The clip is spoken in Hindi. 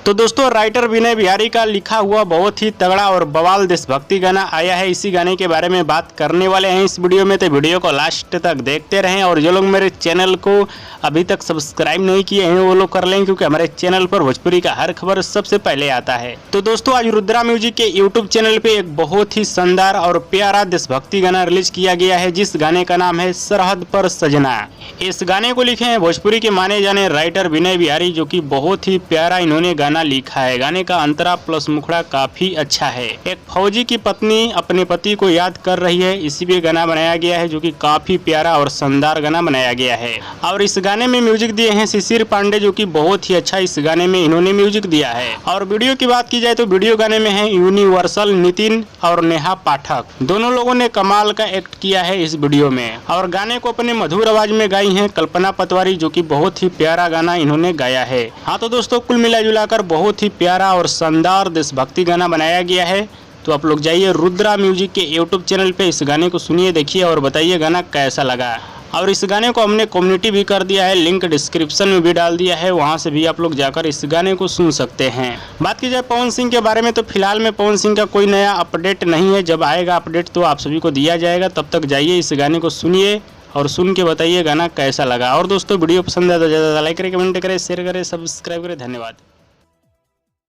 तो दोस्तों राइटर विनय बिहारी का लिखा हुआ बहुत ही तगड़ा और बवाल देशभक्ति गाना आया है। इसी गाने के बारे में बात करने वाले हैं इस वीडियो में, तो वीडियो को लास्ट तक देखते रहें। और जो लोग मेरे चैनल को अभी तक सब्सक्राइब नहीं किए हैं वो लोग कर लें, क्योंकि हमारे चैनल पर भोजपुरी का हर खबर सबसे पहले आता है। तो दोस्तों आज रुद्रा म्यूजिक के यूट्यूब चैनल पे एक बहुत ही शानदार और प्यारा देशभक्ति गाना रिलीज किया गया है, जिस गाने का नाम है सरहद पर सजना। इस गाने को लिखे हैं भोजपुरी के माने जाने राइटर विनय बिहारी, जो कि बहुत ही प्यारा इन्होंने गाना लिखा है। गाने का अंतरा प्लस मुखड़ा काफी अच्छा है। एक फौजी की पत्नी अपने पति को याद कर रही है, इसी पे गाना बनाया गया है, जो कि काफी प्यारा और शानदार गाना बनाया गया है। और इस गाने में म्यूजिक दिए हैं शिशिर पांडे, जो कि बहुत ही अच्छा इस गाने में इन्होंने म्यूजिक दिया है। और वीडियो की बात की जाए तो वीडियो गाने में है यूनिवर्सल नितिन और नेहा पाठक, दोनों लोगों ने कमाल का एक्ट किया है इस वीडियो में। और गाने को अपने मधुर आवाज में गाई है कल्पना पतवारी, जो कि बहुत ही प्यारा गाना इन्होंने गाया है। हाँ तो दोस्तों कुल मिला जुलाकर बहुत ही प्यारा और शानदार देशभक्ति गाना बनाया गया है। तो आप लोग जाइए रुद्रा म्यूजिक के यूट्यूब चैनल पे इस गाने को सुनिए, देखिए और बताइए गाना कैसा लगा। और इस गाने को हमने कम्युनिटी भी कर दिया है, लिंक डिस्क्रिप्शन में भी डाल दिया है, वहां से भी आप लोग जाकर इस गाने को सुन सकते हैं। बात की जाए पवन सिंह के बारे में तो फिलहाल में पवन सिंह का कोई नया अपडेट नहीं है। जब आएगा अपडेट तो आप सभी को दिया जाएगा। तब तक जाइए इस गाने को सुनिए और सुन के बताइए गाना कैसा लगा। और दोस्तों वीडियो पसंद है तो ज़्यादा लाइक करें, कमेंट करें, शेयर करें, सब्सक्राइब करें। धन्यवाद।